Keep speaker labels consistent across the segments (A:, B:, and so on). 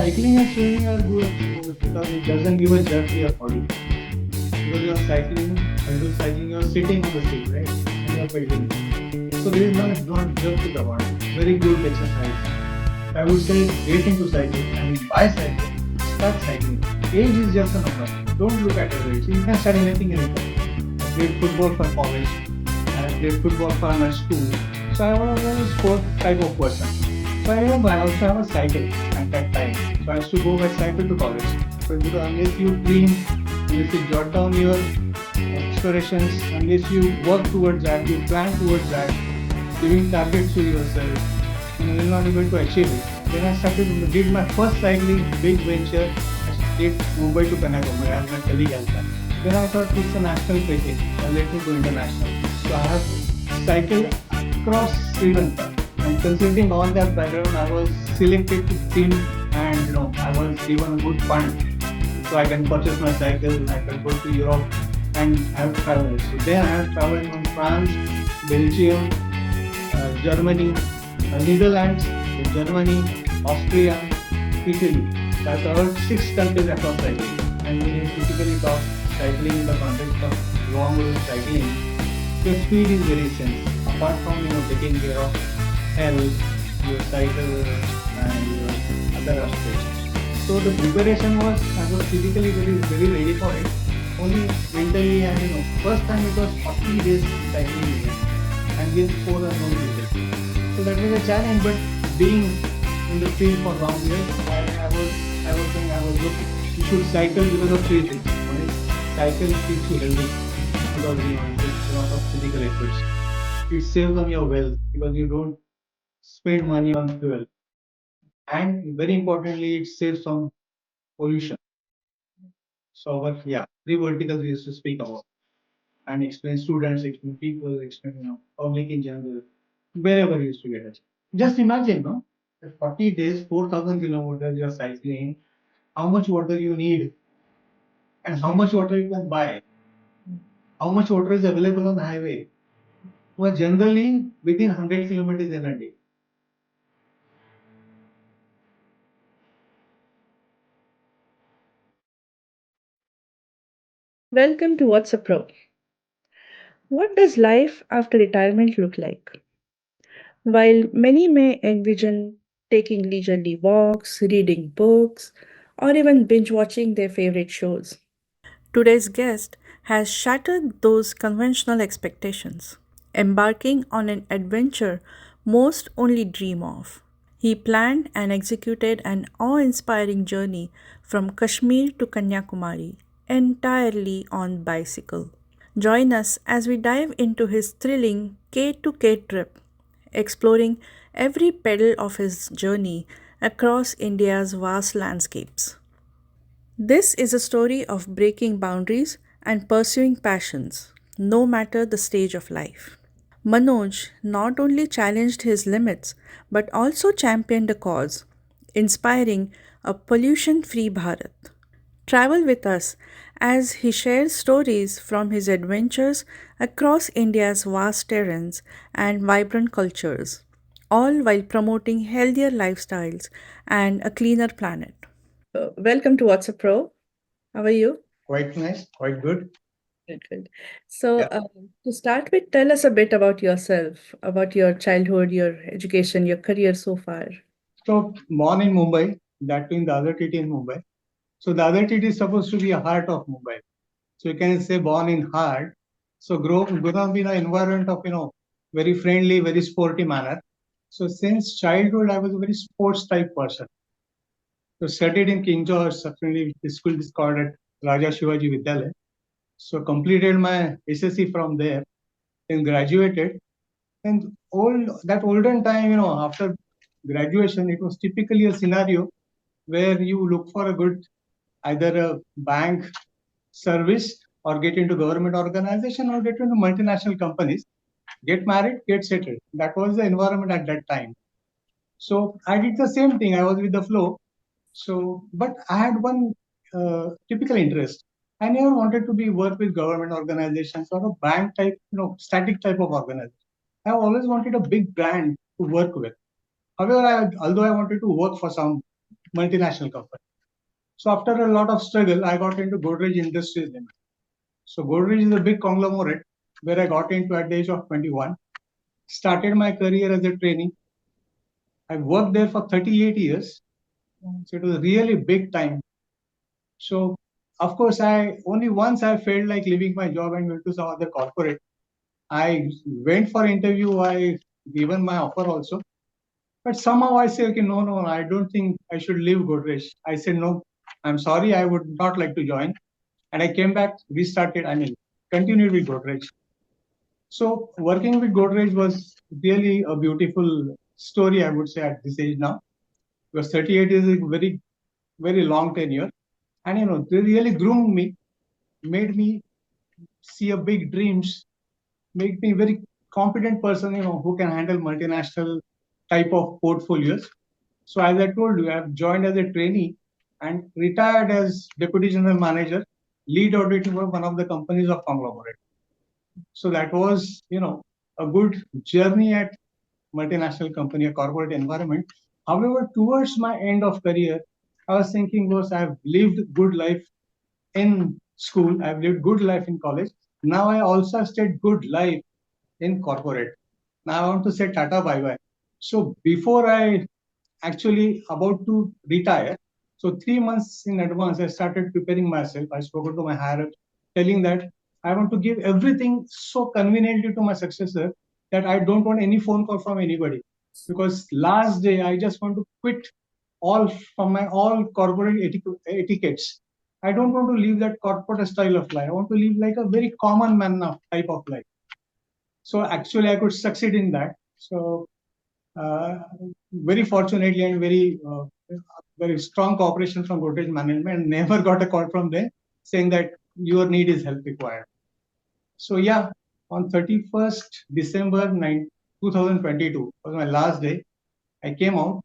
A: Cycling and swimming are good because it doesn't give a jerk to your body. Because you're cycling, and you're cycling, you're sitting on the seat, right? And you're pedaling. So there is not jerk to the body. Very good exercise. I would say get into cycling. I mean, buy cycling, start cycling. Age is just a number. Don't look at your age. You can start anything anytime. I played football for college. I played football for my school. So I was a sport type of person. So I remember I also have a cycle at that time. So I used to go by cycle to college. So because unless you dream, unless you jot down your aspirations, unless you work towards that, you plan towards that, giving targets to yourself, and you will not be able to achieve it. Then I did my first cycling big venture. I did Mumbai to Kanyakumari as my colleague has done. Then I thought it's a national package. Let me go international. So I have cycled across Sri Lanka. And considering all that background, I was selected to team, and I was given a good fund so I can purchase my cycle. I can go to Europe and I have traveled. So there I have traveled from France, Belgium, Germany, Netherlands, Germany, Austria, Italy. So I covered 6 countries across cycling. And when you typically talk cycling in the context of long road cycling, your speed is very essential. Apart from taking care of health, your cycle, and your other aspects. So the preparation was I was physically very ready for it. Only mentally and first time it was 40 days cycling and then 4 unknown places. So that was a challenge, but being in the field for long years, I was looking. You should cycle because of 3 things. One is cycle keeps you healthy because it takes a lot of physical efforts. It saves on your wealth because you don't spend money on fuel. And very importantly, it saves on pollution. So, but yeah, three verticals we used to speak about and explain students, explain people, explain public in general, wherever you used to get it. Just imagine, no? 40 days, 4,000 kilometers you're cycling, how much water you need and how much water you can buy, how much water is available on the highway. Well, generally within 100 kilometers in a day.
B: Welcome to What's a Pro. What does life after retirement look like? While many may envision taking leisurely walks, reading books, or even binge watching their favorite shows, today's guest has shattered those conventional expectations, embarking on an adventure most only dream of. He planned and executed an awe inspiring journey from Kashmir to Kanyakumari entirely on bicycle. Join us as we dive into his thrilling K to K trip, exploring every pedal of his journey across India's vast landscapes. This is a story of breaking boundaries and pursuing passions, no matter the stage of life. Manoj not only challenged his limits but also championed a cause, inspiring a pollution free Bharat. Travel with us as he shares stories from his adventures across India's vast terrains and vibrant cultures, all while promoting healthier lifestyles and a cleaner planet. Welcome to What's a Pro. How are you?
A: Quite nice, quite good.
B: Good, good. So,
A: Yeah.
B: to start with, tell us a bit about yourself, about your childhood, your education, your career so far.
A: So born in Mumbai, that too in the other city in Mumbai. So the other city is supposed to be a heart of Mumbai. So you can say born in heart. So grown up in an environment of very friendly, very sporty manner. So since childhood, I was a very sports type person. So studied in King George, subsequently the school is called at Raja Shivaji Vidyalaya. So completed my SSC from there, then graduated. And olden time, after graduation, it was typically a scenario where you look for a good either a bank service or get into government organization or get into multinational companies, get married, get settled. That was the environment at that time. So I did the same thing. I was with the flow. So, but I had one typical interest. I never wanted to be work with government organizations or a bank type, static type of organization. I always wanted a big brand to work with. However, although I wanted to work for some multinational company. So after a lot of struggle, I got into Godrej Industries Limited. So Godrej is a big conglomerate where I got into at the age of 21. Started my career as a trainee. I worked there for 38 years. So it was really big time. So of course, I only once I felt like leaving my job and went to some other corporate. I went for interview. I given my offer also, but somehow I say, okay, no, no, I don't think I should leave Godrej. I said no, I'm sorry, I would not like to join, and I came back, restarted. I mean, continued with Godrej. So working with Godrej was really a beautiful story, I would say, at this age now, because 38 is a very, very long tenure, and they really groomed me, made me see a big dreams, make me very competent person, who can handle multinational type of portfolios. So as I told you, I've joined as a trainee and retired as deputy general manager, lead auditor for one of the companies of conglomerate. So that was, a good journey at multinational company, a corporate environment. However, towards my end of career, I was thinking was I've lived good life in school, I've lived good life in college. Now I also stayed good life in corporate. Now I want to say Tata bye bye. So before I actually about to retire, so 3 months in advance, I started preparing myself. I spoke to my higher ups, telling that I want to give everything so conveniently to my successor that I don't want any phone call from anybody. Because last day I just want to quit all from my all corporate etiquettes. I don't want to live that corporate style of life. I want to live like a very common man type of life. So actually, I could succeed in that. So uh, very fortunately and very strong cooperation from Godrej management. Never got a call from them saying that your need is help required. So yeah, on 31st December 2022 was my last day. I came out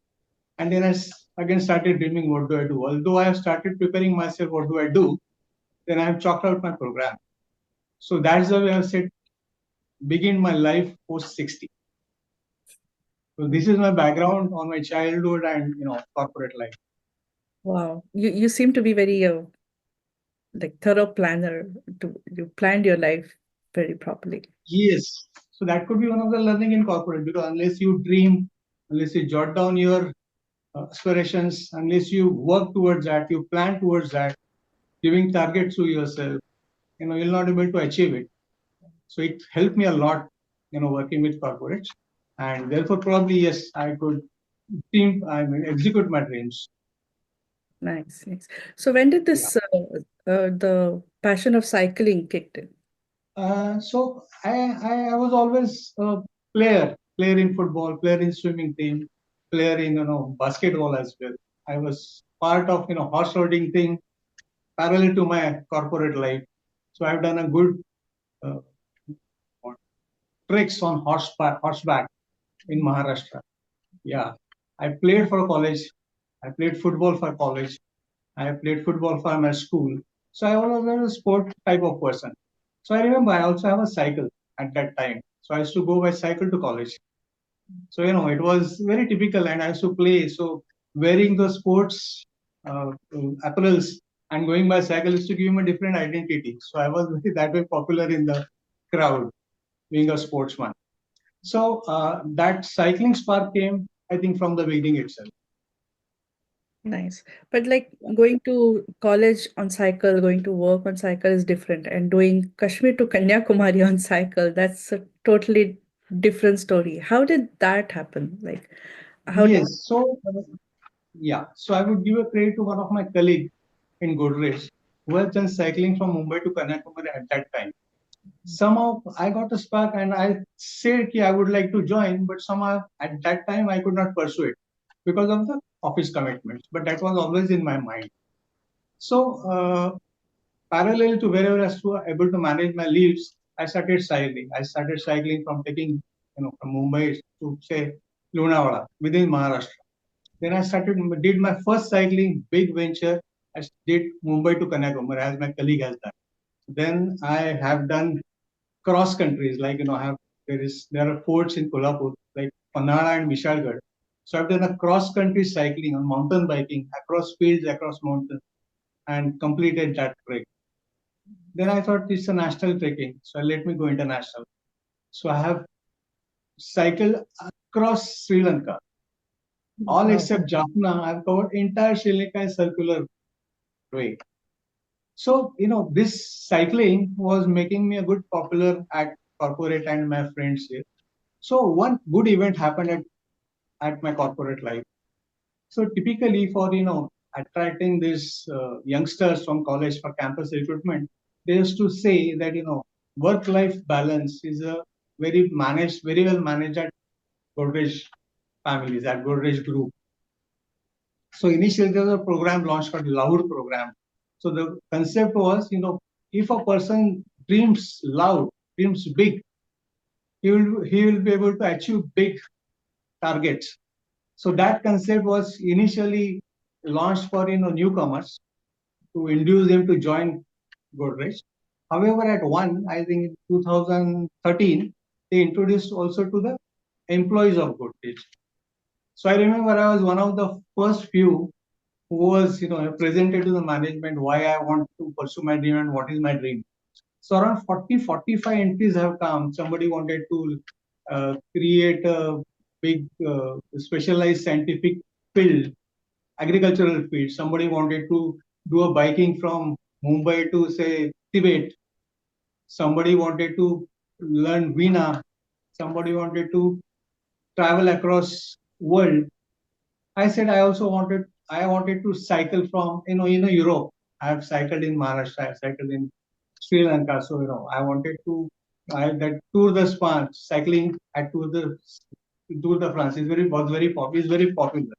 A: and then again started dreaming what do I do. Although I have started preparing myself what do I do, then I have chalked out my program. So that's the way I said begin my life post 60. So this is my background on my childhood and corporate life.
B: Wow. You seem to be very like thorough planner. You planned your life very properly.
A: Yes. So that could be one of the learning in corporate because unless you dream, unless you jot down your aspirations, unless you work towards that, you plan towards that, giving targets to yourself, you'll not be able to achieve it. So it helped me a lot, working with corporates, and therefore probably yes, I could execute my dreams.
B: Nice, nice. So when did
A: Yeah.
B: this the passion of cycling kicked in?
A: So I was always a player in football, player in swimming team, player in basketball as well. I was part of horse riding thing parallel to my corporate life. So I've done a good uh, tricks on horseback in Maharashtra. Yeah, I played for college. I played football for college. I played football for my school. So I was a sport type of person. So I remember I also have a cycle at that time. So I used to go by cycle to college. So it was very typical, and I used to play. So wearing the sports apparels and going by cycle used to give me a different identity. So I was that way popular in the crowd, being a sportsman. So that cycling spark came, I think, from the beginning itself.
B: Nice. But like going to college on cycle, going to work on cycle is different. And doing Kashmir to Kanyakumari on cycle, that's a totally different story. How did that happen? Like, how did
A: Yes. So yeah. So I would give a credit to one of my colleagues in Godrej who has done cycling from Mumbai to Kanyakumari at that time. Somehow I got a spark and I said I would like to join, but somehow at that time I could not pursue it because of the office commitments. But that was always in my mind. So parallel to wherever I was able to manage my leaves, I started cycling. I started cycling from taking, from Mumbai to say Lonavala within Maharashtra. Then I did my first cycling big venture. I did Mumbai to Kanyakumari as my colleague has done. Then I have done cross countries like I have there are forts in Kolhapur like Panhala and Vishalgarh. So I've done a cross-country cycling on mountain biking across fields, across mountains, and completed that trek. Then I thought it's a national trekking, so let me go international. So I have cycled across Sri Lanka, all
B: Wow.
A: except Jaffna. I've covered entire Sri Lanka in circular way. So this cycling was making me a good popular at corporate and my friends here. So one good event happened at my corporate life. So typically for attracting these youngsters from college for campus recruitment, they used to say that work-life balance is a very well managed at Godrej families, at Godrej Group. So initially there was a program launched called Loud program. So the concept was, if a person dreams loud, dreams big, he will be able to achieve big targets. So that concept was initially launched for newcomers to induce them to join Godrej. However, at one, I think in 2013, they introduced also to the employees of Godrej. So I remember I was one of the first few who was presented to the management why I want to pursue my dream and what is my dream. So around 40-45 entries have come. Somebody wanted to create a big specialized scientific field, agricultural field. Somebody wanted to do a biking from Mumbai to say Tibet. Somebody wanted to learn Veena. Somebody wanted to travel across world. I said I wanted to cycle from Europe. I have cycled in Maharashtra. I have cycled in Sri Lanka. So I wanted to I that Tour de France cycling at Tour de France is very popular.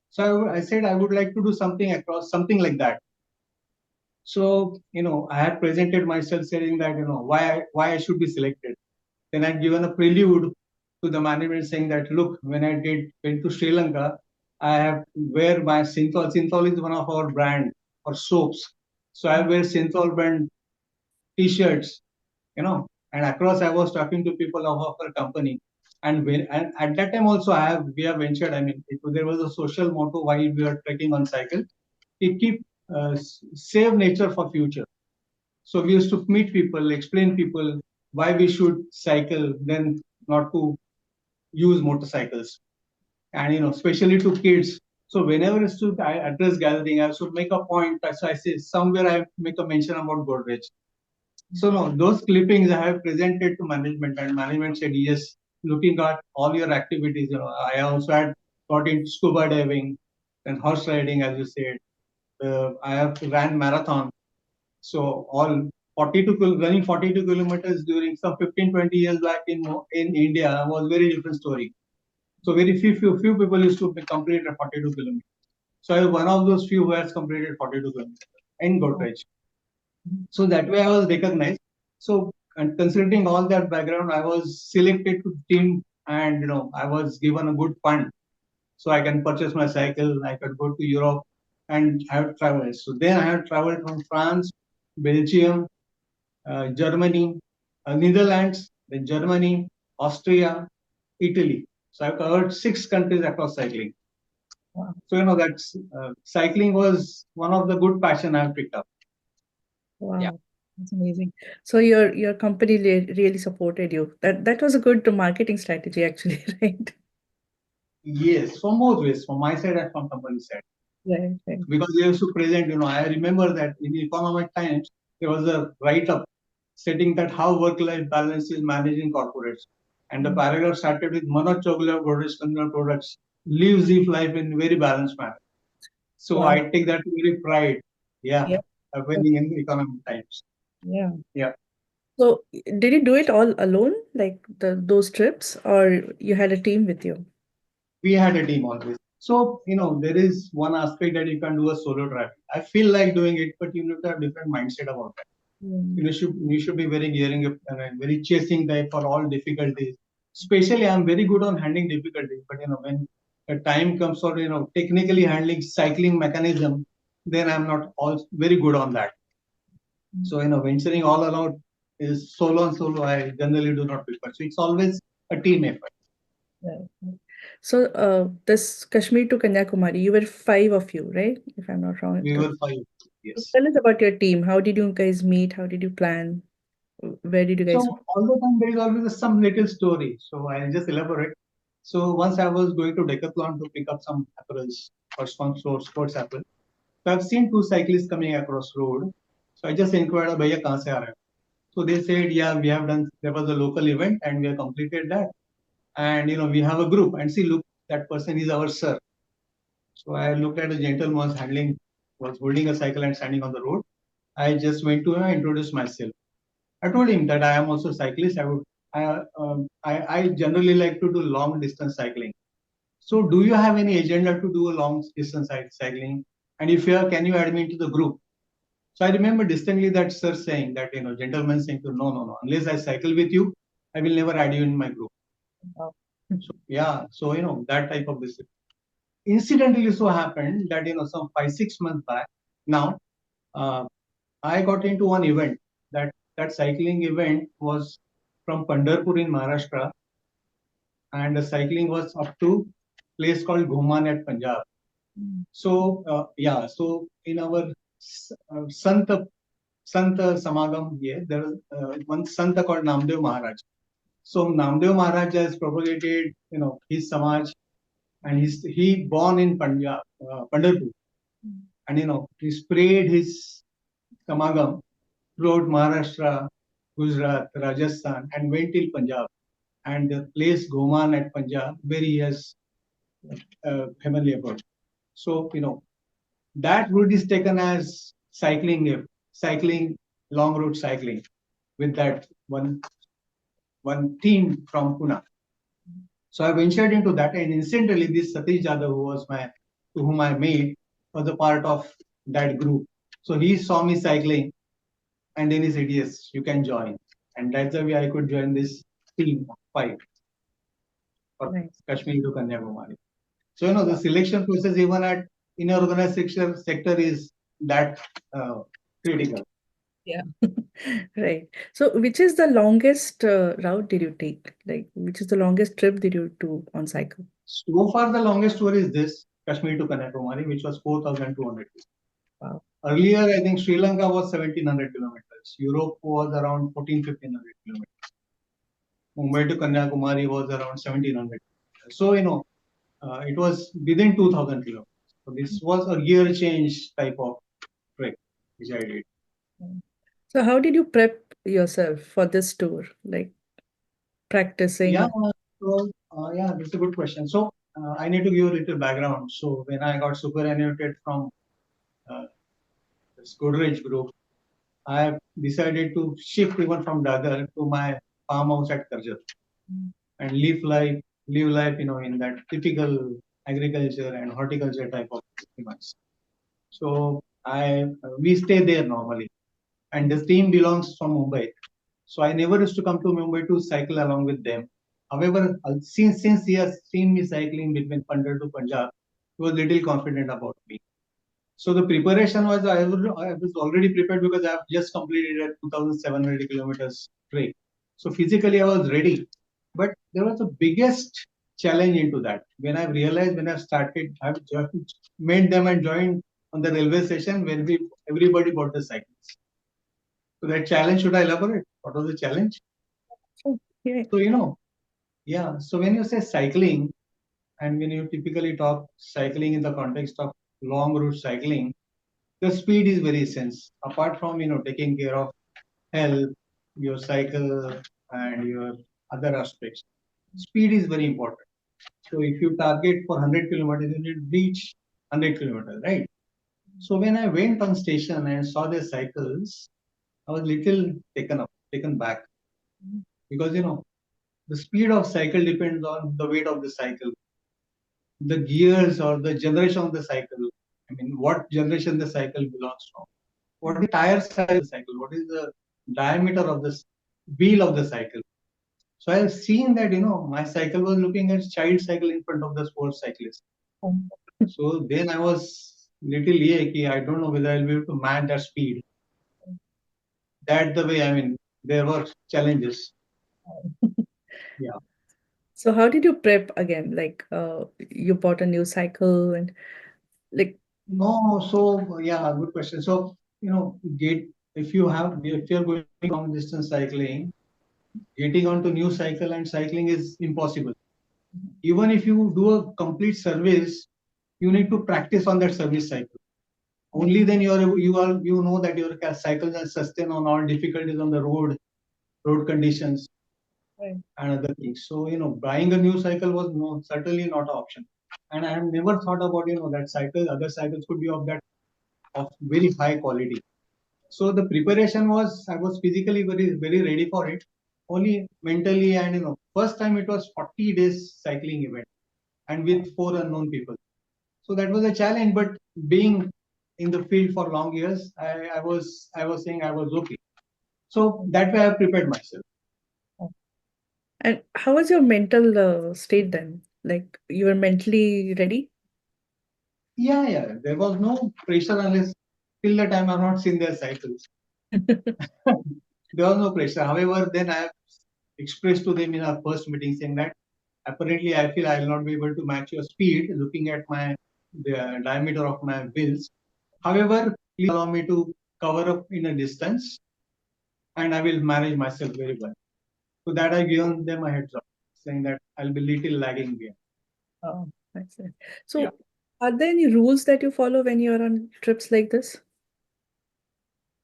A: So I said I would like to do something across something like that. So I had presented myself saying that why I should be selected. Then I'd given a prelude to the management saying that look, when I went to Sri Lanka, I have wear my Synthol. Synthol is one of our brand or soaps. So I wear Synthol brand t-shirts, and across I was talking to people of our company. And at that time also we have ventured. I mean, there was a social motto while we were trekking on cycle. It keep save nature for future. So we used to meet people, explain people why we should cycle, then not to use motorcycles, and especially to kids. So whenever it's to address gathering, I should make a point. So I say somewhere I make a mention about Godrej. So no, those clippings I have presented to management, and management said yes. Looking at all your activities, I also had got into scuba diving and horse riding, as you said. I have ran marathon. So all running 42 kilometers during some 15-20 years back in India was very different story. So very few people used to complete a 42 kilometers. So I was one of those few who has completed 42 kilometers in Godrej. So that way I was recognized. So and considering all that background, I was selected to team, and I was given a good fund so I can purchase my cycle. I could go to Europe and have traveled. So then I have traveled from France, Belgium, Germany, Netherlands, then Germany, Austria, Italy. So I've covered 6 countries across cycling.
B: Wow.
A: So that's cycling was one of the good passion I've picked up.
B: Wow. That's amazing. So your company really supported you. That was a good marketing strategy actually, right?
A: Yes, from both ways, from my side and from company side.
B: Right, right.
A: Because they used to present, I remember that in Economic Times, there was a write-up stating that how work-life balance is managed in corporates. And the paragraph started with Manoj Chogle of Godrej Consumer Products lives his life in very balanced manner. So
B: Wow.
A: I take that very pride. Yeah,
B: Yeah.
A: winning in Economic Times.
B: Yeah.
A: Yeah.
B: So did you do it all alone, like those trips, or you had a team with you?
A: We had a team always. So, there is one aspect that you can do a solo travel. I feel like doing it, but you need to have different mindset about that.
B: Mm.
A: You should be very gearing up and very chasing type for all difficulties. Especially, I'm very good on handling difficulties, but when the time comes for technically handling cycling mechanism, then I'm not all very good on that. So venturing all alone is solo and solo. I generally do not prefer. So it's always a team effort.
B: Right. So, this Kashmir to Kanyakumari, you were five of you, right? If I'm not wrong.
A: We were five. Yes.
B: Tell us about your team. How did you guys meet? How did you plan? Where did you guys
A: So all the time there is always some little story. So I'll just elaborate. So once I was going to Decathlon to pick up some apparels or some sports apparel. So I've seen two cyclists coming across road. So I just inquired, "Bhaiya, kahan se aa rahe ho?" So they said, "Yeah, we have done. There was a local event and we have completed that. And we have a group. And see, look, that person is our sir." So I looked at a gentleman was holding a cycle and standing on the road. I just went to him and introduced myself. I told him that I am also a cyclist. I generally like to do long distance cycling. So do you have any agenda to do a long distance cycling? And if you have, can you add me into the group? So I remember distinctly that sir saying that, gentleman saying to no, no, no, unless I cycle with you, I will never add you in my group.
B: Oh.
A: So yeah, so that type of discipline. Incidentally, so happened that some 5 6 months back now, uh, I got into one event. That cycling event was from Pandharpur in Maharashtra, and the cycling was up to place called Ghoman at Punjab. So yeah, so in our Sant Samagam here, there was one Santa called Namdev Maharaj. So Namdev Maharaj has propagated, his Samaj, and he born in Punjab, Pandharpur, and he spread his Samagam throughout Maharashtra, Gujrat, Rajasthan, and went till Punjab. And the place Goman at Punjab, where he has family abode. So, that route is taken as cycling, long route cycling with that one team from Pune. So I ventured into that, and incidentally, this Satish Jadhav, to whom I met, was a part of that group. So he saw me cycling, and then he said, "Yes, you can join." And that's the way I could join this team of five for
B: Nice.
A: Kashmir to Kanyakumari. So the selection process even at in organized sector is that critical.
B: Yeah. Right. So, which is the longest route did you take? Like, which is the longest trip did you do on cycle?
A: So far, the longest tour is this Kashmir to Kanyakumari, which was 4,200.
B: Wow.
A: Earlier, I think Sri Lanka was 1,700 kilometers. Europe was around 1,500 kilometers. Mumbai to Kanyakumari was around 1,700. So it was within 2,000 kilometers. So this was a gear change type of trek which I did.
B: So, how did you prep yourself for this tour? Like
A: Yeah,
B: practicing?
A: so yeah, that's a good question. So I need to give a little background. So when I got superannuated from uh, this Godrej group, I have decided to shift even from Dadar to my farmhouse at Karjat and live life, in that typical agriculture and horticulture type of climates. So we stay there normally, and this team belongs from Mumbai. So I never used to come to Mumbai to cycle along with them. However, since he has seen me cycling between Pandar to Punjab, he was little confident about me. So the preparation was I was already prepared because I have just completed a 2,700 kilometers trek. So physically I was ready, but there was the biggest challenge into that. When I realized when I started, I've met them and joined on the railway station when everybody bought the cycles. So that challenge, should I elaborate? What was the challenge?
B: Yeah.
A: So yeah. So when you say cycling, and when you typically talk cycling in the context of long route cycling, the speed is very essential. Apart from taking care of health, your cycle, and your other aspects, speed is very important. So if you target for 100 kilometers, you need to reach 100 kilometers, right? So when I went on station and saw their cycles, I was little taken back because the speed of cycle depends on the weight of the cycle, the gears or the generation of the cycle. I mean, what generation the cycle belongs from, what is the tire size of the cycle, what is the diameter of the wheel of the cycle. So I've seen that my cycle was looking at child cycle in front of the sports cyclist. So then I was little I don't know whether I'll be able to match that speed. That the way, I mean, there were challenges. Yeah.
B: So how did you prep again? Like, you bought a new cycle and like,
A: No, so yeah, good question. So, get if you're going long distance cycling, getting onto new cycle and cycling is impossible. Even if you do a complete service, you need to practice on that service cycle. Only then you know that your cycle can sustain on all difficulties on the road conditions
B: right.
A: and other things. So, buying a new cycle was certainly not an option. And I have never thought about, that other cycles could be of very high quality. So the preparation was, I was physically very, very ready for it. Only mentally, and first time it was 40 days cycling event and with four unknown people. So that was a challenge, but being in the field for long years, I was saying I was okay. So that way I prepared myself.
B: And how was your mental state then? Like, you were mentally ready?
A: Yeah, yeah. There was no pressure unless till the time I've not seen their cycles. There was no pressure. However, then I have expressed to them in our first meeting saying that apparently I feel I will not be able to match your speed looking at the diameter of my wheels. However, please allow me to cover up in a distance and I will manage myself very well. So that I given them a heads up, saying that I'll be little lagging behind.
B: Oh, that's it.
A: Yeah.
B: So, are there any rules that you follow when you're on trips like this?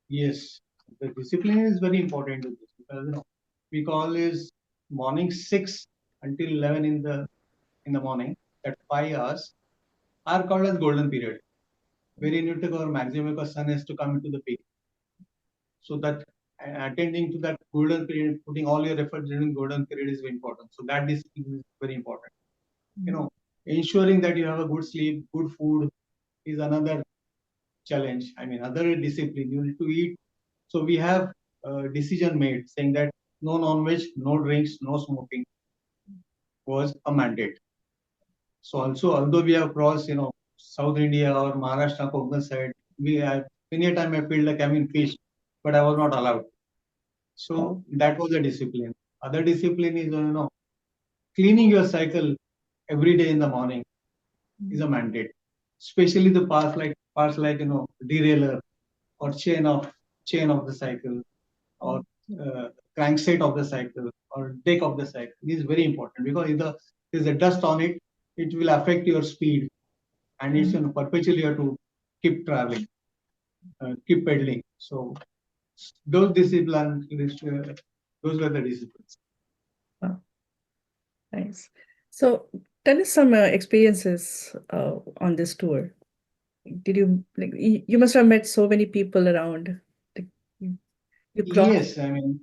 A: Yes. The discipline is very important to this because we call is morning 6 until 11 in the morning, that 5 hours are called as golden period. Where you need to go maximum because sun has to come into the peak. So that attending to that golden period, putting all your effort during golden period is very important. So that discipline is very important. You know, ensuring that you have a good sleep, good food is another challenge. I mean, other discipline you need to eat. So we have a decision made saying that no non-veg, no drinks, no smoking was a mandate. So also, although we have crossed, South India or Maharashtra, Konkan side, we have many a time I feel like I'm in fish, but I was not allowed.
B: Oh,
A: So that was a discipline. Other discipline is, cleaning your cycle every day in the morning is a mandate. Especially the parts like derailleur or chain of the cycle or uh, crankset of the cycle or deck of the cycle. This is very important because if there's a dust on it, it will affect your speed and it's perpetually you have to keep traveling, keep pedaling. So those disciplines, those were the disciplines.
B: wow, nice. So, tell us some experiences on this tour. Did you like you must have met so many people around. Like, you crossed.
A: Yes, I mean,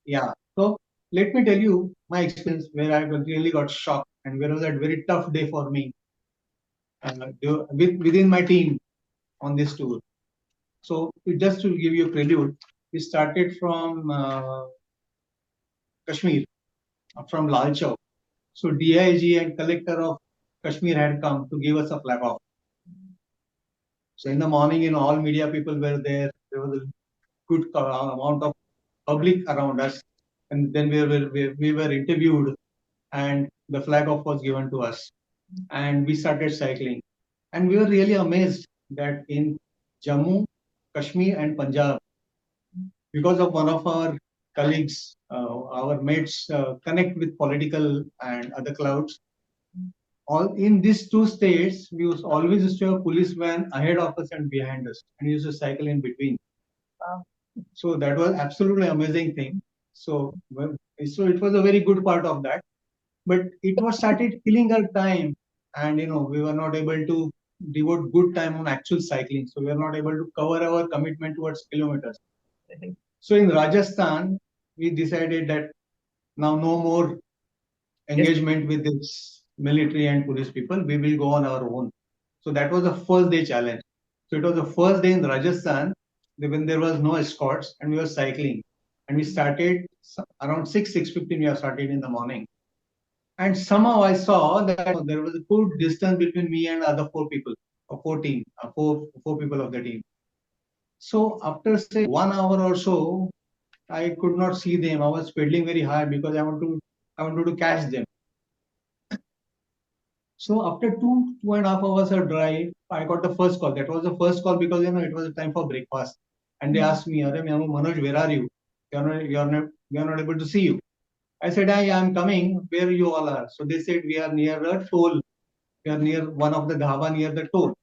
A: yeah. So let me tell you my experience where I really got shocked and where was that very tough day for me within my team on this tour. So just to give you a prelude, we started from Kashmir, from Lal Chowk. So DIG and collector of Kashmir had come to give us a flag off. So in the morning, all media people were there. There was a good amount of public around us, and then we were interviewed, and the flag off was given to us, and we started cycling, and we were really amazed that in Jammu, Kashmir, and Punjab, because of one of our colleagues, our mates connect with political and other clouds. All in these two states, we always used to have a police van ahead of us and behind us, and we used to cycle in between.
B: Wow.
A: So that was absolutely amazing thing. So, so it was a very good part of that. But it was started killing our time, and we were not able to devote good time on actual cycling. So we were not able to cover our commitment towards kilometers. So in Rajasthan, we decided that now no more
B: Yes.
A: engagement with this military and police people. We will go on our own. So that was the first day challenge. So it was the first day in Rajasthan when there was no escorts and we were cycling. And we started around 6:15. We have started in the morning. And somehow I saw that there was a good distance between me and other four people, or four people of the team. So after say 1 hour or so, I could not see them. I was pedaling very high because I want to I wanted to catch them. So after 2.5 hours of drive, I got the first call. That was the first call because it was a time for breakfast. And they asked me, "Arey, Manoj, where are you? We are not able to see you." I said, I am coming. Where you all are? So they said, we are near a toll. We are near one of the dhaba near the toll.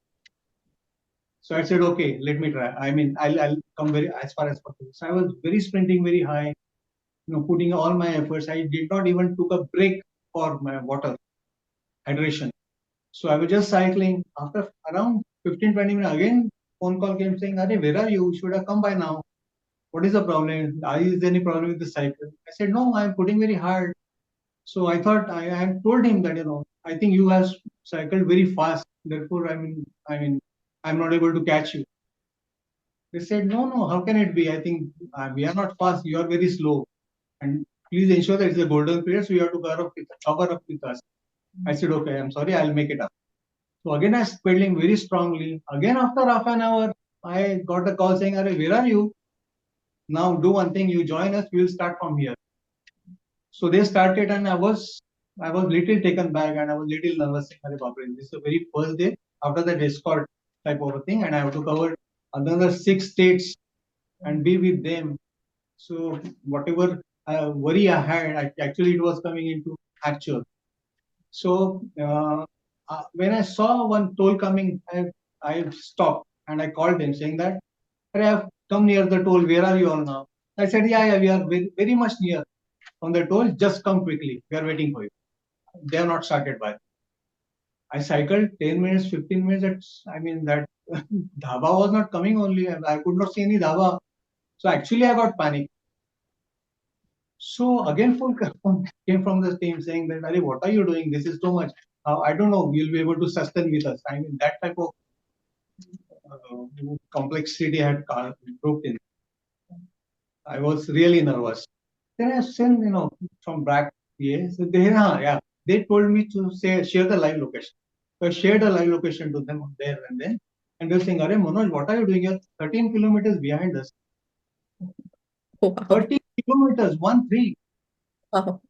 A: So I said, okay, let me try. I mean, I'll come very as far as possible. So I was very sprinting very high, putting all my efforts. I did not even took a break for my water hydration. So I was just cycling. After around 15-20 minutes, again phone call came saying, "Arey, where are you? You should have come by now. What is the problem? Is there any problem with the cycle?" I said, no, I'm putting very hard. So I thought I had told him that I think you have cycled very fast. Therefore, I mean, I'm not able to catch you. They said, no, no, how can it be? I think we are not fast. You are very slow. And please ensure that it's a golden period, so you have to cover up with us. I said, okay, I'm sorry, I'll make it up. So again, I was pedaling very strongly. Again, after half an hour, I got a call saying, "Arey, where are you? Now do one thing, you join us, we'll start from here." So they started, and I was little taken back, and I was little nervous. Saying, "Arey, Baap re, this is the very first day after that escort type of a thing, and I have to cover another 6 states and be with them." So whatever worry I had, actually it was coming into actual. So when I saw one toll coming, I stopped and I called them saying that, "I have come near the toll. Where are you all now?" I said, "Yeah, yeah, we are very, very much near on the toll. Just come quickly. We are waiting for you." They are not started by. I cycled 10 minutes, 15 minutes. I mean, that dhaba was not coming only. I could not see any dhaba. So actually, I got panic. So again, phone came from the team saying that, "Arey, what are you doing? This is too much. I don't know. You'll be able to sustain with us." I mean, that type of complexity had grouped in. I was really nervous. Then I sent, from back PA. So they told me to share the live location. So I shared a live location to them there and then. And they're saying, "Arey, Manoj, what are you doing? You're 13 kilometers behind us.
B: Wow.
A: 30 kilometers, 1-3."
B: Wow.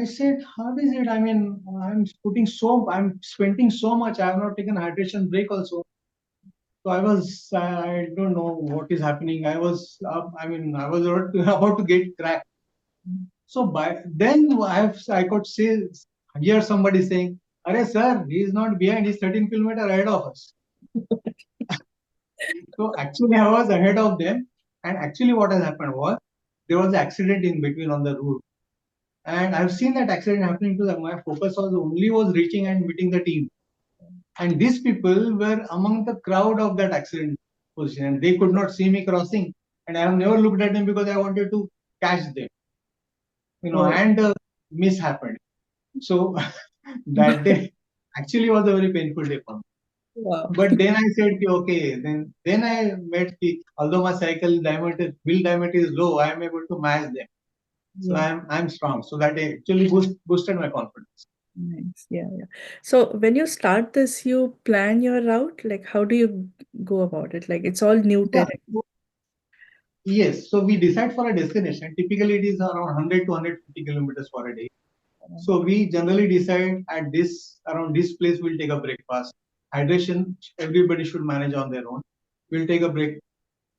A: I said, how is it? I mean, I'm spending so much. I have not taken a hydration break also. So I don't know what is happening. I was about to get cracked. So by then, I could hear somebody saying, "Arey sir, he is not behind. He's 13 kilometers ahead of us." So actually, I was ahead of them. And actually, what has happened was there was an accident in between on the route. And I've seen that accident happening to them. My focus was reaching and meeting the team. And these people were among the crowd of that accident position. And they could not see me crossing. And I have never looked at them because I wanted to catch them.
B: Oh,
A: And miss happened. So that day actually was a very painful day for me.
B: wow.
A: But then I said, "Ki, okay, then I met although my cycle diameter, wheel diameter is low, I am able to match them. So
B: Yeah.
A: I'm strong. So that actually boosted my confidence.
B: Nice. Yeah, yeah. So when you start this, you plan your route? Like, how do you go about it? Like, it's all new
A: Yeah.
B: terrain.
A: Yes. So we decide for a destination. Typically, it is around 100 to 150 kilometers for a day. So we generally decide at this around this place we'll take a breakfast. Hydration, everybody should manage on their own. We'll take a break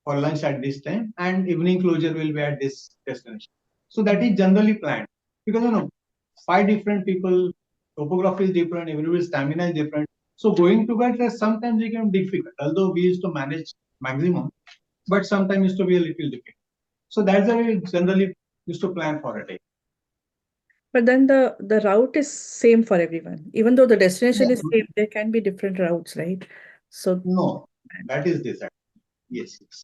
A: for lunch at this time, and evening closure will be at this destination. So that is generally planned because 5 different people, topography is different, everybody's stamina is different. So going together sometimes become difficult. Although we used to manage maximum, but sometimes used to be a little difficult. So that's why we generally used to plan for a day.
B: But then the route is same for everyone. Even though the destination is
A: No,
B: same, there can be different routes, right? So
A: no, that is decided. Yes, yes.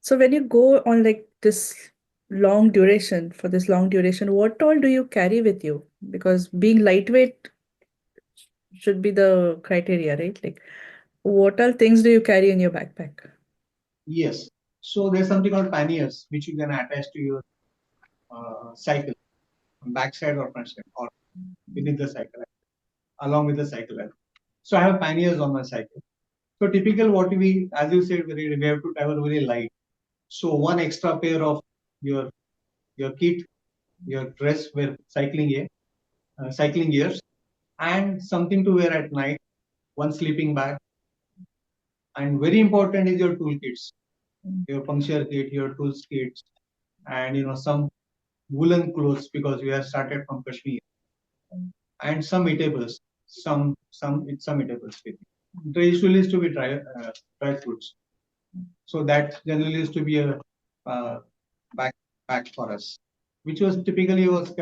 B: so when you go on like this long duration, for this long duration, what all do you carry with you? Because being lightweight should be the criteria, right? Like, what all things do you carry in your backpack?
A: Yes. So there's something called panniers, which you can attach to your cycle, backside or front side, or within the cycle, along with the cycle. So I have panniers on my cycle. So typical what we, as you said, we have to travel very light. So one extra pair of your your kit, your dress wear cycling gears, and something to wear at night, one sleeping bag, and very important is your toolkits, your puncture kit, your tools kits, and some woolen clothes because we have started from Kashmir, and some eatables, some eatables with you. There usually used to be dry fruits, so that generally used to be a uh, backpack for us, which was typically was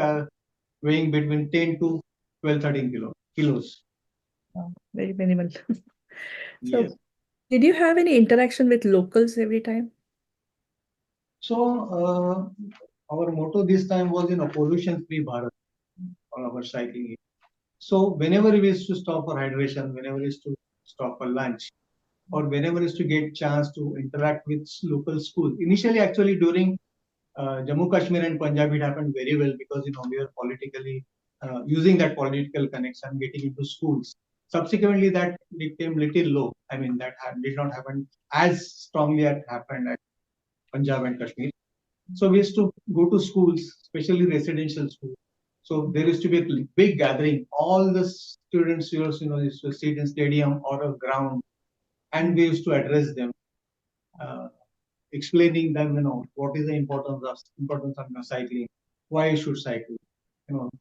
A: weighing between 10 to 12, 13 kilos.
B: Wow, very minimal.
A: Yes.
B: So, did you have any interaction with locals every time?
A: So our motto this time was pollution-free Bharat on our cycling. So whenever we used to stop for hydration, whenever we used to stop for lunch, or whenever we used to get chance to interact with local schools. Initially, actually during Jammu Kashmir and Punjab, it happened very well because we were politically using that political connection, getting into schools. Subsequently, that became little low. I mean, that did not happen as strongly as happened at Punjab and Kashmir. So we used to go to schools, especially residential schools. So there used to be a big gathering. All the students used to sit in stadium or a ground, and we used to address them, uh, explaining them, what is the importance of cycling, why you should cycle.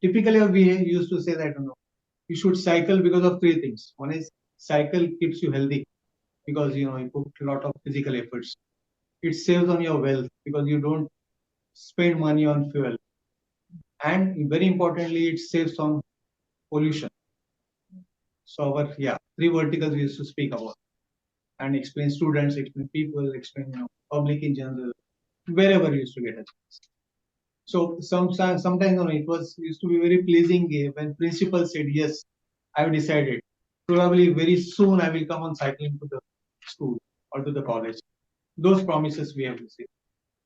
A: Typically we used to say that you should cycle because of three things. One is cycle keeps you healthy because you put a lot of physical efforts. It saves on your wealth because you don't spend money on fuel, and very importantly, it saves on pollution. So our three verticals we used to speak about and explain students, explain people, explain public in general, wherever you used to get a chance. So sometimes it was used to be very pleasing when principal said yes, I have decided. Probably very soon I will come on cycling to the school or to the college. Those promises we have received.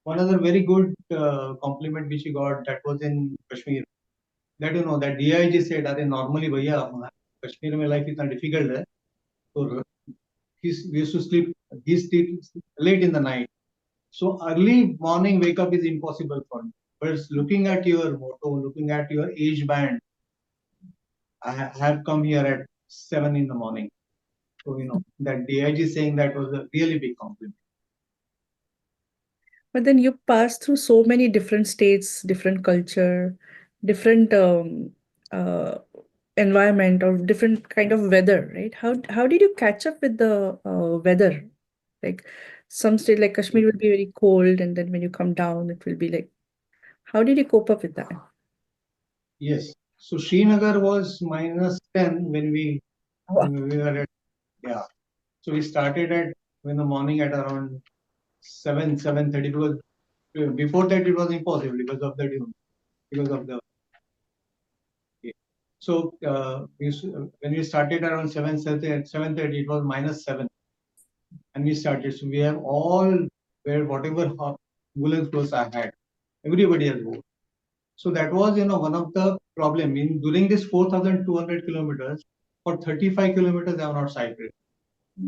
A: One other very good compliment which we got, that was in Kashmir. That that DIG said, "अरे normally भैया Kashmir में life इतना difficult है, तो we used to sleep. He sleeps late in the night. So early morning wake up is impossible for me. But looking at your motto, looking at your age band, I have come here at 7 in the morning. So that DIG saying that was a really big compliment.
B: But then you pass through so many different states, different culture, different uh, environment, or different kind of weather, right? How did you catch up with the weather? Like some state like Kashmir will be very cold, and then when you come down, it will be like. How did you cope up with that?
A: Yes. So Srinagar was -10 when
B: Wow.
A: we were at, yeah. So we started at in the morning at around 7:30 because before that it was impossible because of the dune, because of the. So when we started around 7:30, it was -7, and we started. So we have all where whatever woolen clothes I had, everybody has wore. So that was one of the problem in during this 4,200 kilometers. For 35 kilometers, I have not cycled.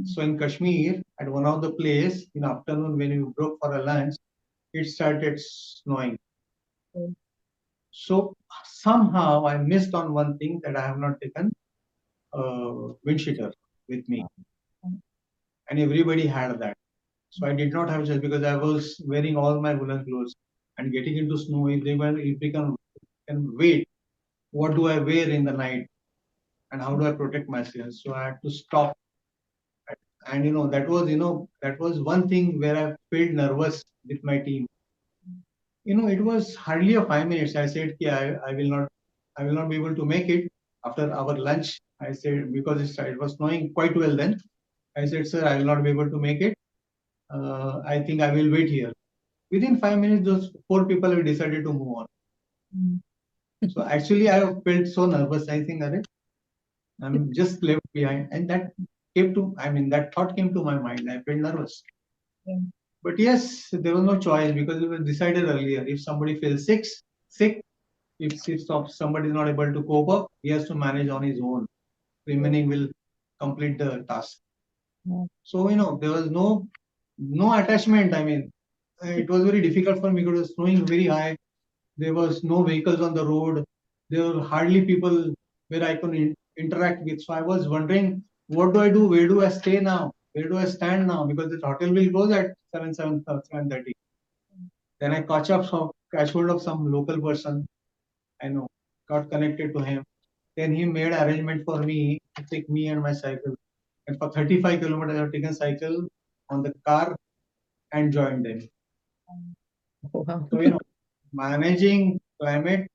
A: So in Kashmir, at one of the place in afternoon when we broke for a lunch, it started snowing. So somehow I missed on one thing, that I have not taken wind cheater with me, and everybody had that. So I did not have choice because I was wearing all my woolen clothes and getting into snow. If they can wait, what do I wear in the night and how do I protect myself? So I had to stop. And that was one thing where I felt nervous with my team. It was hardly a 5 minutes. I said, yeah, I will not be able to make it after our lunch. I said, because it was snowing quite well then. I said, sir, I will not be able to make it. I think I will wait here. Within 5 minutes, those four people have decided to move on. So actually, I felt so nervous. I think, "Arre, I'm just left behind," and that thought came to my mind. I felt nervous.
B: Yeah.
A: But yes, there was no choice because it was decided earlier. If somebody feels sick, if somebody is not able to cope up, he has to manage on his own. Remaining will complete the task.
B: Yeah.
A: So there was no attachment. I mean, it was very difficult for me because it was snowing very high. There was no vehicles on the road. There were hardly people where I could interact with. So I was wondering, what do I do? Where do I stay now? Where do I stand now? Because the hotel will close at 7:30. Then I catch hold of some local person. I know, got connected to him. Then he made arrangement for me to take me and my cycle. And for 35 kilometers, I've taken cycle on the car and joined them.
B: Wow.
A: So, managing climate,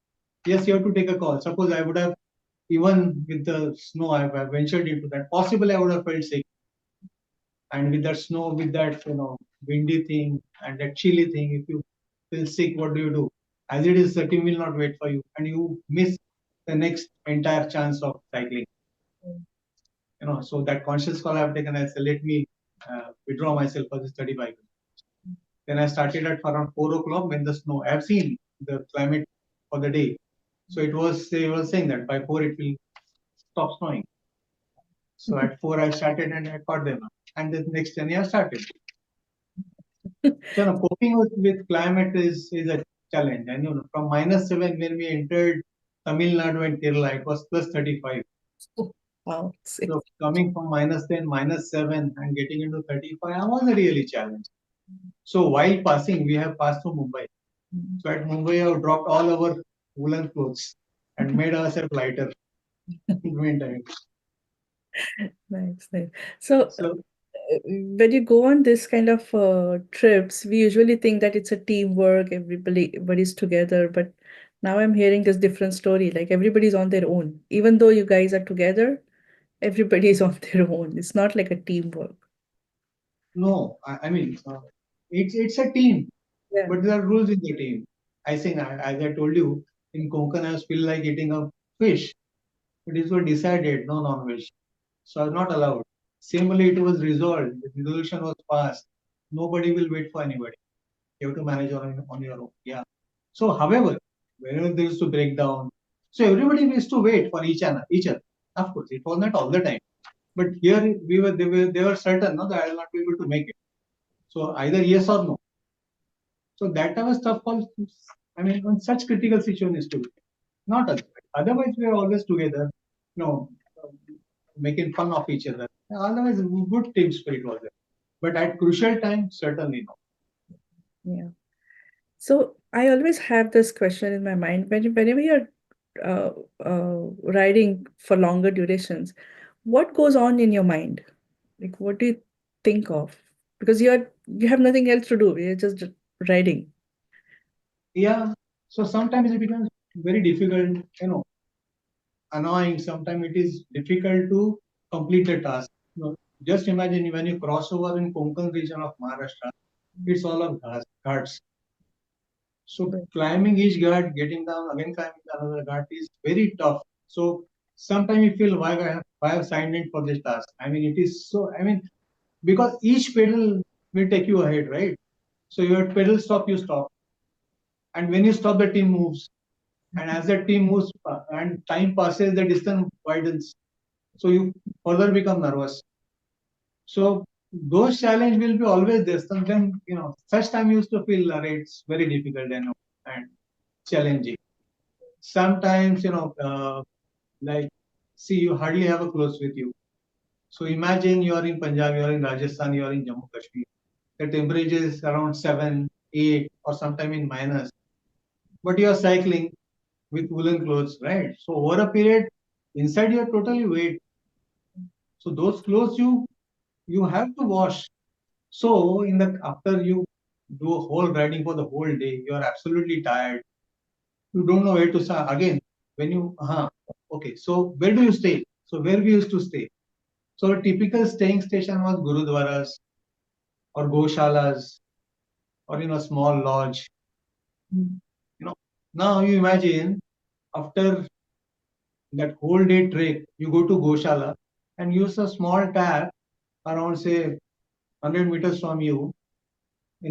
A: yes, you have to take a call. Suppose I would have, even with the snow, I ventured into that. Possibly I would have felt sick. And with that snow, with that, windy thing and that chilly thing, if you feel sick, what do? As it is, the team will not wait for you and you miss the next entire chance of cycling. So that conscious call I've taken, I said, let me withdraw myself for this 35. Then I started at around 4 o'clock when the snow, I've seen the climate for the day. So they were saying that by 4 it will stop snowing. So at 4 I started and I caught them up. And the next day I started. So coping with climate is a challenge. And from -7 when we entered Tamil Nadu and Kerala, it was plus 35.
B: Wow.
A: So coming from -10, -7 and getting into 35 was a really challenge. So while passing, we have passed through Mumbai. So at Mumbai, I have dropped all our woolen clothes and made ourselves lighter in meantime.
B: Nice, nice. So,
A: So
B: when you go on this kind of trips, we usually think that it's a teamwork, everybody's together. But now I'm hearing this different story. Like everybody's on their own. Even though you guys are together, everybody's on their own. It's not like a teamwork.
A: no, I mean, it's a team,
B: Yeah.
A: but there are rules in the team. I think, as I told you, in Konkan, I was feel like eating a fish. But it was decided, no non-veg. So I was not allowed. Similarly, it was resolved. The resolution was passed. Nobody will wait for anybody. You have to manage on your own. Yeah. So, however, whenever there is to break down, so everybody used to wait for each other. Of course, it was not all the time. But here they were certain, no, that I will not be able to make it. So either yes or no. So that type of stuff was, I mean, on such critical situations to be. Not otherwise. Otherwise, we are always together, you know, making fun of each other. Otherwise, good team spirit was there. But at crucial times, certainly no.
B: Yeah. So I always have this question in my mind whenever you're uh, riding for longer durations, what goes on in your mind? Like, what do you think of? Because you have nothing else to do. You're just riding.
A: Yeah. So sometimes it becomes very difficult, annoying. Sometimes it is difficult to complete the task. Just imagine when you cross over in Konkan region of Maharashtra, it's all of ghats. So
B: Right.
A: climbing each ghat, getting down again, climbing another ghat is very tough. So sometimes you feel why I have signed in for this task. I mean, it is so. I mean, because each pedal will take you ahead, right? So your pedal stop, you stop, and when you stop, the team moves, and as the team moves and time passes, the distance widens. So you further become nervous. So those challenge will be always there. Sometimes, such time you used to feel it's very difficult and challenging. Sometimes, like, see, you hardly have a clothes with you. So imagine you are in Punjab, you are in Rajasthan, you are in Jammu Kashmir. The temperature is around 7, 8, or sometime in minus. But you are cycling with woolen clothes, right? So over a period, inside you are totally wet. So those clothes you have to wash. So after you do a whole riding for the whole day, you are absolutely tired. You don't know where to start again. When you okay, so where do you stay? So where we used to stay. So a typical staying station was gurudwaras or goshalas or small lodge.
B: Mm.
A: You know. Now you imagine after that whole day trek, you go to goshala and use a small tap around say 100 meters from you,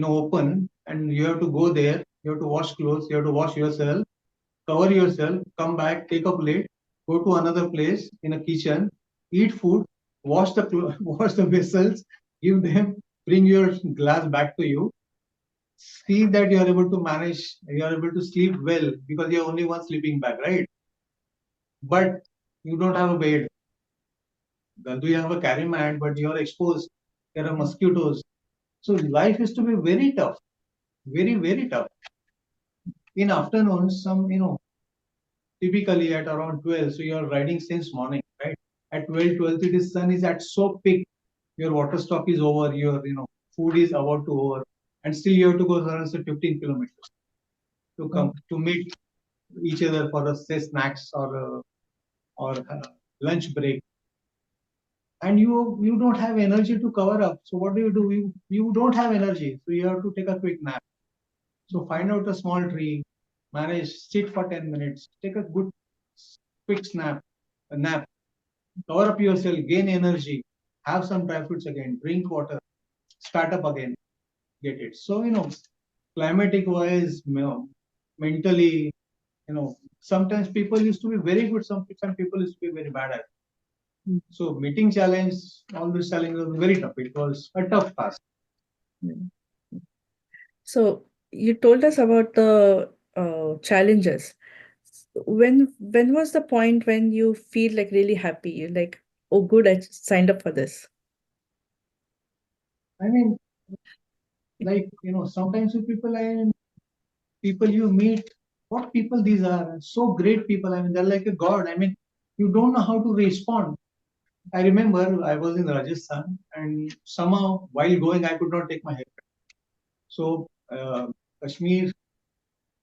A: open, and you have to go there. You have to wash clothes. You have to wash yourself, cover yourself, come back, take a plate, go to another place in a kitchen, eat food, wash the wash the vessels, give them, bring your glass back to you, see that you are able to manage, you are able to sleep well because you're only one sleeping bag, right? But you don't have a bed. Although you have a carry mat, but you're exposed. There are mosquitoes. So life is to be very tough, very, very tough. In afternoon, typically at around 12, so you're riding since morning, right? At 12, 12, the sun is at so peak, your water stock is over, your, food is about to over, and still you have to go around say 15 kilometers to come to meet each other for a say snacks or lunch break, and you don't have energy to cover up. So what do? You don't have energy, so you have to take a quick nap. So find out a small tree, manage, sit for 10 minutes, take a good quick a nap, cover up yourself, gain energy, have some dry fruits again, drink water, start up again, get it. So, climatic wise, mentally, sometimes people used to be very good, some people used to be very bad at it. So meeting challenge, all this challenge was very tough. It was a tough task.
B: Mm. So you told us about the challenges. When was the point when you feel like really happy? You're like, oh, good, I signed up for this.
A: I mean, like, sometimes you people you meet, what people these are, so great people. I mean, they're like a god. I mean, you don't know how to respond. I remember I was in Rajasthan, and somehow while going, I could not take my haircut. So Kashmir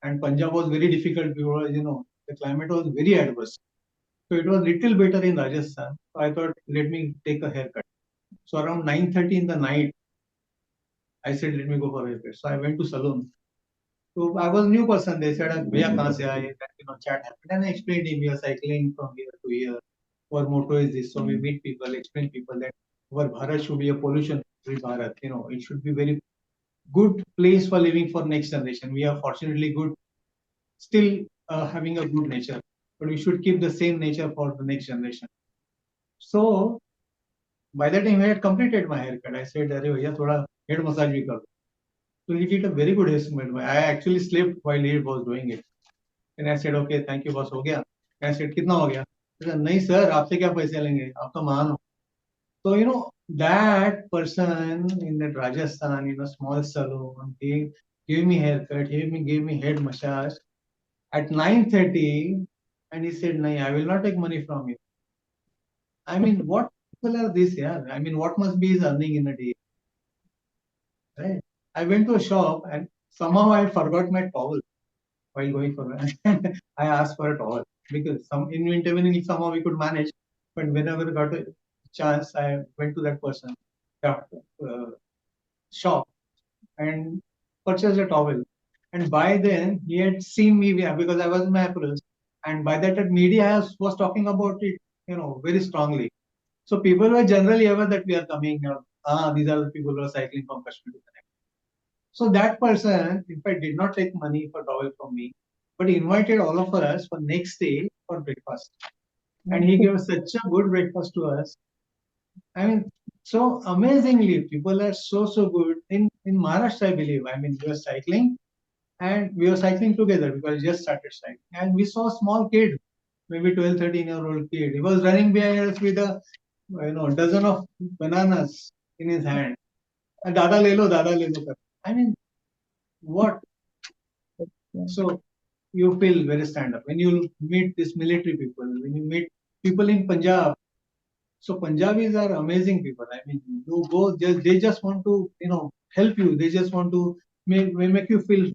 A: and Punjab was very difficult because the climate was very adverse. So it was little better in Rajasthan. So I thought, let me take a haircut. So around 9:30 in the night, I said, let me go for a haircut. So I went to salon. So I was a new person. They said, "Bhaiya kahan se aaye?" That chat happened, and I explained him, we are cycling from here to here. Our motto is this. So we meet people, explain people that our Bharat should be a pollution-free Bharat. It should be very good place for living for next generation. We are fortunately good, still having a good nature, but we should keep the same nature for the next generation. So by the time I had completed my haircut, I said, "Arey bhaiya, thoda head massage bhi kar do." So he did a very good haircut. I actually slept while he was doing it. And I said, okay, thank you, boss, हो गया. I said, कितना हो गया? He said, नहीं sir, आपसे क्या पैसे लेंगे? आप तो महान हो. So, that person in that Rajasthan, in a small salon, he gave me haircut, gave me head massage at 9:30, and he said, "No, I will not take money from you." I mean, what people are these? Yeah, I mean, what must be his earning in a day, right? I went to a shop and somehow I forgot my towel while going for it. I asked for a towel because in winter somehow we could manage, but whenever I got a chance, I went to that person, that shop, and purchased a towel. And by then he had seen me, yeah, because I was in my apparels, and by that media was talking about it, very strongly. So people were generally aware that we are coming. These are the people who are cycling from Kashmir to Connect. So that person, in fact, did not take money for towel from me, but he invited all of us for next day for breakfast. And he gave such a good breakfast to us. I mean, so amazingly, people are so good in Maharashtra, I believe. I mean, we were cycling and we were cycling together because we just started cycling, and we saw a small kid, maybe 12, 13-year-old kid. He was running behind us with a dozen of bananas in his hand. And dada le lo. I mean, what? So you feel very stand up when you meet these military people, when you meet people in Punjab. So Punjabis are amazing people. I mean, you go, they just want to, help you. They just want to make you feel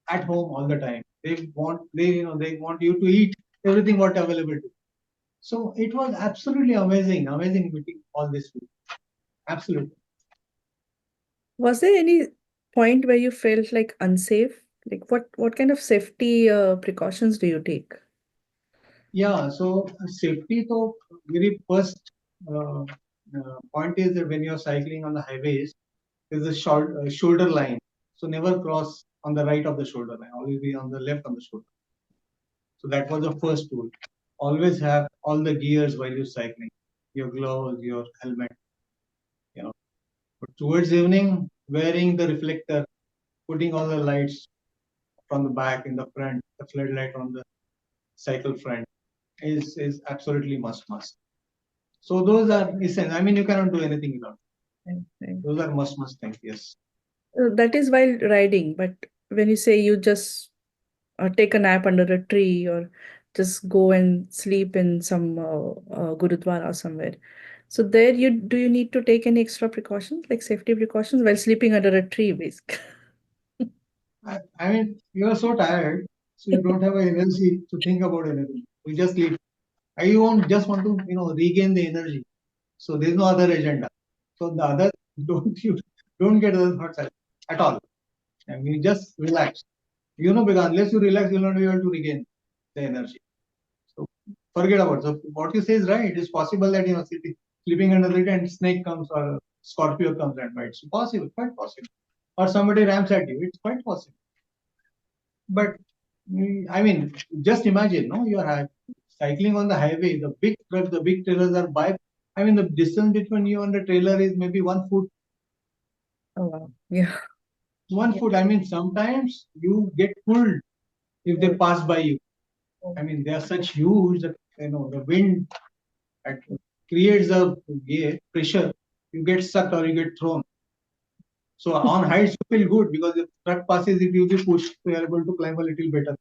A: at home all the time. They want you to eat everything what available to. So it was absolutely amazing meeting all these people. Absolutely.
B: Was there any point where you felt like unsafe? Like what kind of safety precautions do you take?
A: Yeah. So safety, so very first point is that when you're cycling on the highways, there's a short shoulder line. So never cross on the right of the shoulder line. Always be on the left of the shoulder. So that was the first rule. Always have all the gears while you're cycling, your gloves, your helmet. You know. But towards evening, wearing the reflector. putting all the lights from the back, in the front, the floodlight on the cycle front is absolutely must. So those are essential. I mean, you cannot do anything without.
B: Right, right.
A: Those are must things. Yes.
B: That is while riding, but when you say you just take a nap under a tree or just go and sleep in some gurudwara somewhere. So there you need to take any extra precautions, like safety precautions while sleeping under a tree, basically.
A: I mean, you are so tired, so you don't have energy to think about anything. You just sleep. I won't just want to, regain the energy. So there's no other agenda. So the other don't get other thoughts at all. And you just relax. Because unless you relax, you'll not be able to regain the energy. So forget about it. So what you say is right. It is possible that sleeping under the tree and snake comes or scorpio comes and bites. Possible, quite possible. Or somebody rams at you. It's quite possible. But I mean, just imagine, no, you are cycling on the highway. The big trucks, the big trailers are by. I mean, the distance between you and the trailer is maybe 1 foot.
B: Oh wow. Yeah.
A: 1 foot. I mean, sometimes you get pulled if they
B: Oh,
A: pass by you.
B: oh.
A: I mean, they are such huge that the wind that creates a pressure. You get sucked or you get thrown. So on heights you feel good because if truck passes it, you'll be pushed. So you're able to climb a little better.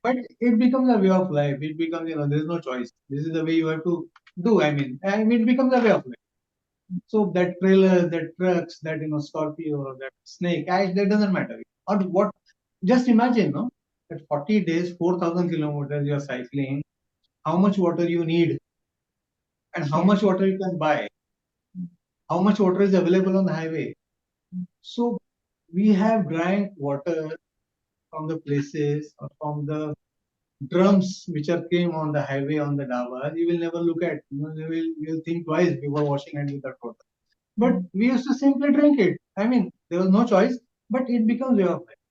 A: But it becomes a way of life. It becomes, there's no choice. This is the way you have to do. I mean, it becomes a way of life. So that trailer, that trucks, that scorpio, or that snake, that doesn't matter. Or what? Just imagine, no, that 40 days, 4,000 kilometers you are cycling. How much water you need, and how
B: Yeah.
A: much water you can buy. How much water is available on the highway. So we have drank water from the places or from the drums which are came on the highway on the dabas. You will never look at. You will think twice before washing hands with that water. But
B: Mm.
A: we used to simply drink it. I mean, there was no choice, but it becomes way of life.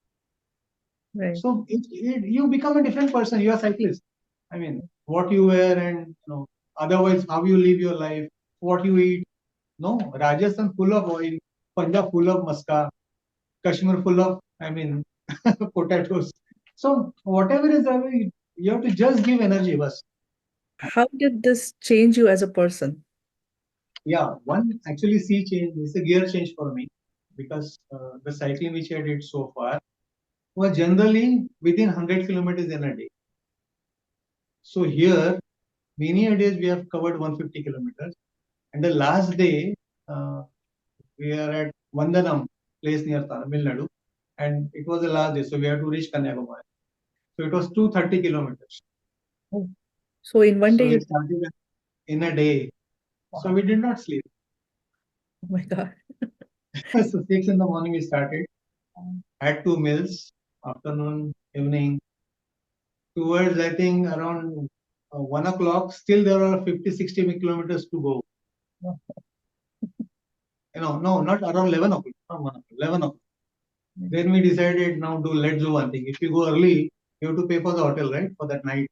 B: Right.
A: So you become a different person. You are cyclist. I mean, what you wear and otherwise how you live your life, what you eat. No, Rajasthan full of oil, Punjab full of maska, Kashmir full of, potatoes. So whatever is there, you have to just give energy, bas.
B: How did this change you as a person?
A: Yeah, one actually sea change is a gear change for me because the cycling which I did so far was generally within 100 kilometers in a day. So here, many a days we have covered 150 kilometers, and the last day uh, we are at Vandanam place near Tamil Nadu, and it was the last day, so we have to reach Kanyakumari. So it was 230 kilometers.
B: Oh. So in one
A: So
B: day
A: we
B: you.
A: started in a day. So
B: Wow.
A: we did not sleep.
B: Oh my God.
A: So 6 in the morning we started,
B: Um,
A: had 2 meals, afternoon, evening. Towards I think around 1 o'clock, still there are 50, 60 kilometers to go.
B: wow.
A: No, not around 11 o'clock, not 1 o'clock, 11 o'clock.
B: Mm.
A: Then we decided now let's do one thing. If you go early, you have to pay for the hotel, right? For that night.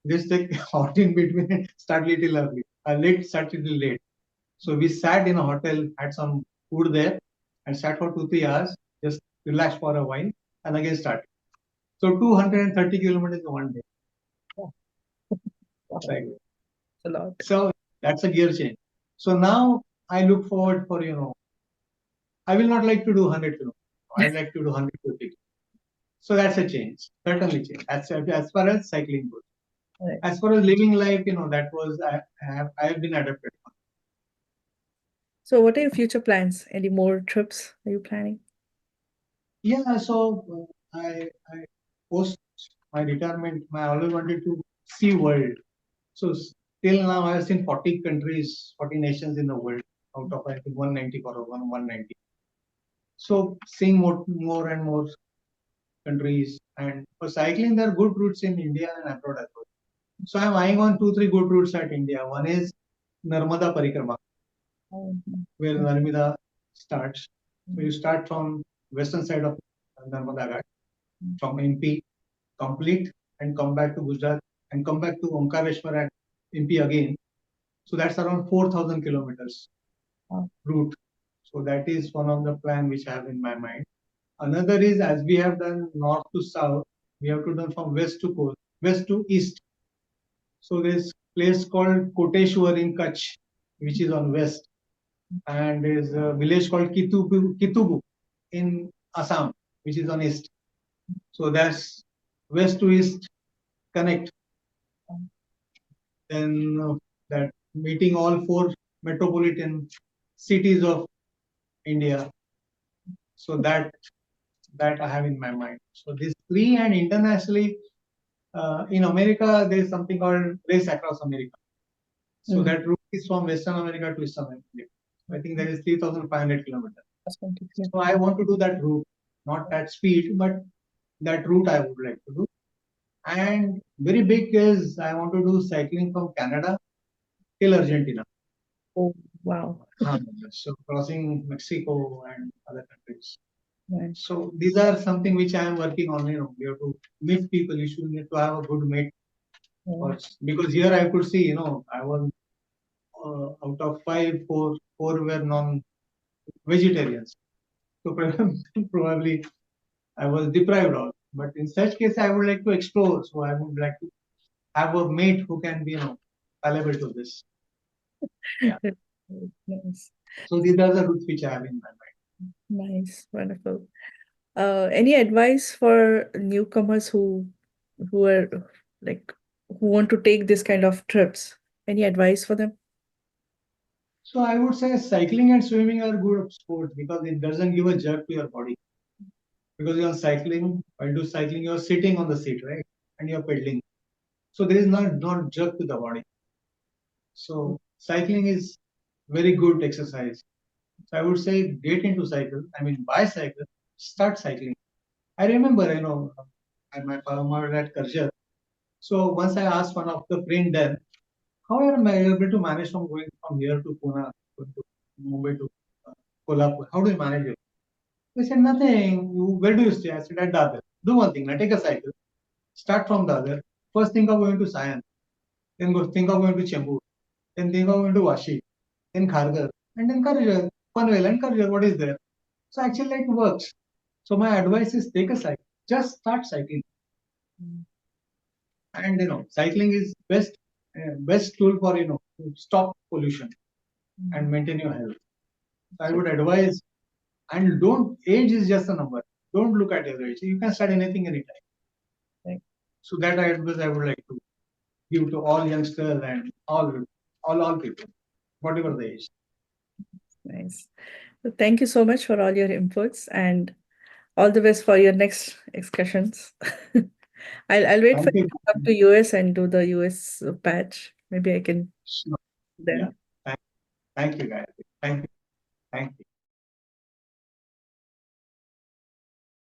A: Just take hot in between and start little early. Late, start little late. So we sat in a hotel, had some food there, and sat for 2, 3 hours, just relaxed for a while, and again started. So 230 kilometers in one day.
B: Wow. Wow.
A: Like,
B: It's a lot.
A: so that's a gear change. So now I look forward for, I will not like to do 100 kilometers. I like to do 150. So that's a change, certainly change. As far as cycling goes.
B: Right.
A: As far as living life, that was I have been adapted.
B: So what are your future plans? Any more trips are you planning?
A: Yeah, so I post my retirement, I always wanted to see world. So till now, I have seen 40 countries, 40 nations in the world out of I think 190 or 190. So seeing more and more countries, and for cycling, there are good routes in India and abroad as well. So I'm eyeing on 2, 3 good routes at India. One is Narmada Parikrama,
B: Mhm.
A: where Narmada starts. So you start from western side of Narmada Ghat, from MP, complete, and come back to Gujrat, and come back to Omkareshwar at MP again. So that's around 4,000 kilometers
B: Wow.
A: route. So that is one of the plan which I have in my mind. Another is, as we have done north to south, we have to done from west to coast, west to east. So there's place called Koteshwar in Kutch, which is on west, and there's a village called Kitubu in Assam, which is on east. So that's west to east connect. Then that meeting all four metropolitan cities of India. So that I have in my mind. So these three, and internationally, in America, there is something called Race Across America. So that route is from Western America to Eastern America. So I think that is 3,500 kilometers. So I want to do that route, not that speed, but that route I would like to do. And very big is I want to do cycling from Canada till Argentina.
B: Oh, wow.
A: So crossing Mexico and other countries.
B: Right.
A: So these are something which I am working on. You have to meet people. You should need to have a good mate. Because here I could see, I was out of five, four were non-vegetarians. So probably I was deprived of. But in such case, I would like to explore. So I would like to have a mate who can be, palatable to this. Yeah.
B: Nice.
A: So these are the roots which I have in my mind.
B: Nice, wonderful. Any advice for newcomers who are like who want to take this kind of trips? Any advice for them?
A: So I would say cycling and swimming are good sports because it doesn't give a jerk to your body. Because you're cycling, while do cycling, you're sitting on the seat, right? And you're pedaling. So there is not jerk to the body. So cycling is very good exercise. So I would say get into cycle. I mean, buy cycle, start cycling. I remember, at my farmer at Karjat. So once I asked one of the friend then, how am I able to manage from going from here to Pune, going to Mumbai to Kolhapur? How do you manage it? He said, nothing. Where do you stay? I said, at Dadar. Do one thing, now take a cycle. Start from Dadar. First think of going to Sion. Then go think of going to Chembur. Then think of going to Vashi. Then Khargar. And then Karjat. Panvel and Karjat. What is there? So actually it works. So my advice is take a cycle. Just start cycling. And cycling is best tool for to stop pollution and maintain your health. So I would advise, and don't age is just a number. Don't look at your age. You can start anything anytime.
B: Right.
A: So that advice I would like to give to all youngsters and all people, whatever the age.
B: Nice. So thank you so much for all your inputs and all the best for your next excursions. I'll wait for
A: Thank
B: you
A: you.
B: to come to US and do the US patch. Maybe I can
A: Sure.
B: then.
A: Yeah. Thank you, guys. Thank you. Thank you.